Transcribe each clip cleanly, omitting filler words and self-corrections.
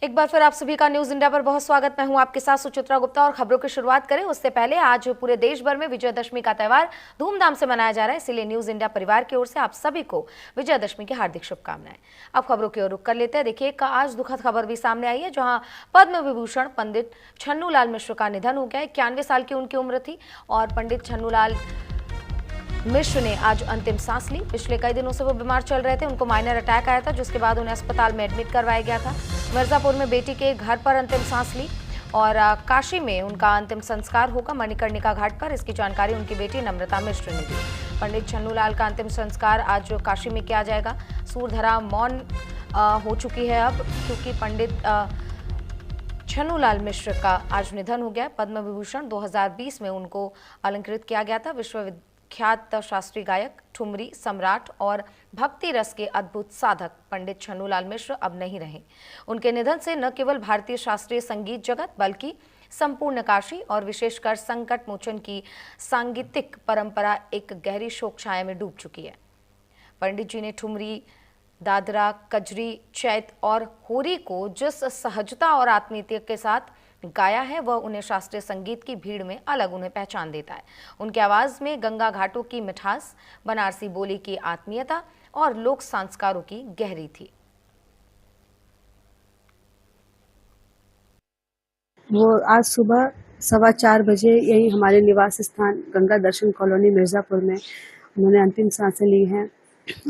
एक बार फिर आप सभी का न्यूज इंडिया पर बहुत स्वागत। मैं हूं आपके साथ सुचित्रा गुप्ता और खबरों की शुरुआत करें उससे पहले आज पूरे देश भर में विजयदशमी का त्यौहार धूमधाम से मनाया जा रहा है, इसलिए न्यूज इंडिया परिवार की ओर से आप सभी को विजयदशमी की हार्दिक शुभकामनाएं। अब खबरों की ओर रुख कर लेते हैं। देखिए आज दुखद खबर भी सामने आई है, जहां पद्म विभूषण पंडित छन्नूलाल मिश्र का निधन हो गया। 91 साल की उनकी उम्र थी और पंडित छन्नूलाल मिश्र ने आज अंतिम सांस ली। पिछले कई दिनों से वो बीमार चल रहे थे। उनको माइनर अटैक आया था, जिसके बाद उन्हें अस्पताल में एडमिट करवाया गया था। मिर्जापुर में बेटी के घर पर अंतिम सांस ली और काशी में उनका अंतिम संस्कार होगा मणिकर्णिका घाट पर। इसकी जानकारी उनकी बेटी नम्रता मिश्र ने दी। पंडित छन्नूलाल का अंतिम संस्कार आज काशी में किया जाएगा। सूरधरा मौन हो चुकी है अब, क्योंकि पंडित छन्नूलाल मिश्र का आज निधन हो गया। पद्म विभूषण 2020 में उनको अलंकृत किया गया था। विश्वविख्यात शास्त्रीय गायक, ठुमरी सम्राट और भक्ति रस के अद्भुत साधक पंडित छन्नूलाल मिश्र अब नहीं रहे। उनके निधन से न केवल भारतीय शास्त्रीय संगीत जगत बल्कि संपूर्ण काशी और विशेषकर संकट मोचन की सांगीतिक परंपरा एक गहरी शोक छाया में डूब चुकी है। पंडित जी ने ठुमरी, दादरा, कजरी, चैत और होरी को जिस सहजता और आत्मीयता के साथ गाया है, वह उन्हें शास्त्रीय संगीत की भीड़ में अलग उन्हें पहचान देता है। उनकी आवाज में गंगा घाटों की मिठास, बनारसी बोली की आत्मीयता और लोक संस्कारों की गहरी थी। वो आज सुबह 4:15 बजे यही हमारे निवास स्थान गंगा दर्शन कॉलोनी मिर्ज़ापुर में उन्होंने अंतिम सांसें ली हैं।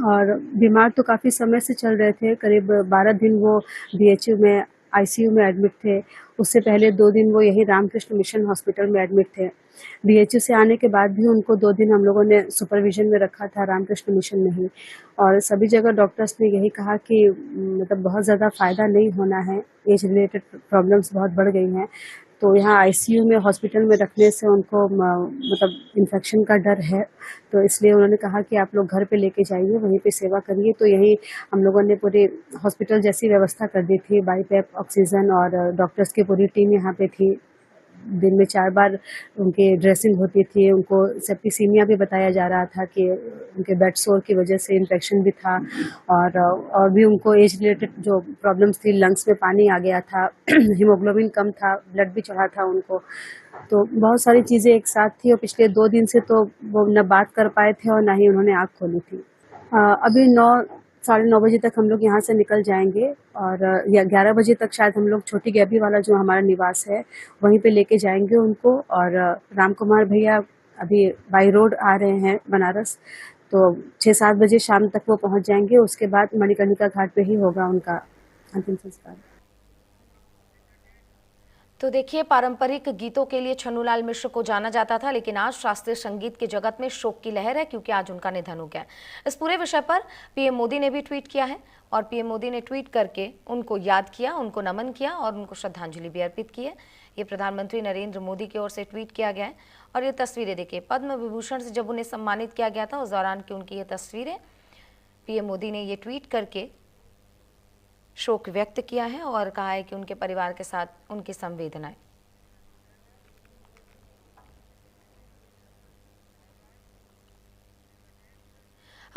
और बीमार तो काफ़ी समय से चल रहे थे। करीब 12 दिन वो बीएचयू में आईसीयू में एडमिट थे। उससे पहले 2 दिन वो यही रामकृष्ण मिशन हॉस्पिटल में एडमिट थे। बीएचयू से आने के बाद भी उनको 2 दिन हम लोगों ने सुपरविजन में रखा था, रामकृष्ण मिशन में ही। और सभी जगह डॉक्टर्स ने यही कहा कि मतलब बहुत ज़्यादा फ़ायदा नहीं होना है, एज रिलेटेड प्रॉब्लम्स बहुत बढ़ गई हैं। तो यहाँ आईसीयू में हॉस्पिटल में रखने से उनको मतलब इन्फेक्शन का डर है, तो इसलिए उन्होंने कहा कि आप लोग घर पे लेके जाइए, वहीं पे सेवा करिए। तो यही हम लोगों ने पूरी हॉस्पिटल जैसी व्यवस्था कर दी थी। बाईपैप, ऑक्सीजन और डॉक्टर्स की पूरी टीम यहाँ पे थी। दिन में 4 बार उनकी ड्रेसिंग होती थी। उनको सेप्टिसीमिया भी बताया जा रहा था कि उनके बेड सोर की वजह से इन्फेक्शन भी था। और भी उनको एज रिलेटेड जो प्रॉब्लम्स थी, लंग्स में पानी आ गया था, हीमोग्लोबिन कम था, ब्लड भी चढ़ा था उनको। तो बहुत सारी चीज़ें एक साथ थी और पिछले 2 दिन से तो वो न बात कर पाए थे और ना ही उन्होंने आँख खोली थी। अभी 9 साढ़े 9 बजे तक हम लोग यहाँ से निकल जाएंगे और या 11 बजे तक शायद हम लोग छोटी गैबी वाला जो हमारा निवास है वहीं पे लेके जाएंगे उनको। और राम कुमार भैया अभी बाई रोड आ रहे हैं बनारस, तो 6-7 बजे शाम तक वो पहुँच जाएंगे। उसके बाद मणिकर्णिका घाट पे ही होगा उनका अंतिम संस्कार। तो देखिए, पारंपरिक गीतों के लिए छन्नूलाल मिश्र को जाना जाता था, लेकिन आज शास्त्रीय संगीत के जगत में शोक की लहर है, क्योंकि आज उनका निधन हो गया। इस पूरे विषय पर पीएम मोदी ने भी ट्वीट किया है और पीएम मोदी ने ट्वीट करके उनको याद किया, उनको नमन किया और उनको श्रद्धांजलि भी अर्पित की है। ये प्रधानमंत्री नरेंद्र मोदी की ओर से ट्वीट किया गया है। और ये तस्वीरें देखिए, पद्म विभूषण से जब उन्हें सम्मानित किया गया था उस दौरान की उनकी ये तस्वीरें। पीएम मोदी ने ये ट्वीट करके शोक व्यक्त किया है और कहा है कि उनके परिवार के साथ उनकी संवेदनाएं।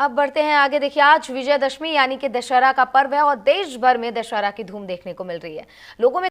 अब बढ़ते हैं आगे। देखिए, आज विजयदशमी यानी कि दशहरा का पर्व है और देश भर में दशहरा की धूम देखने को मिल रही है। लोगों में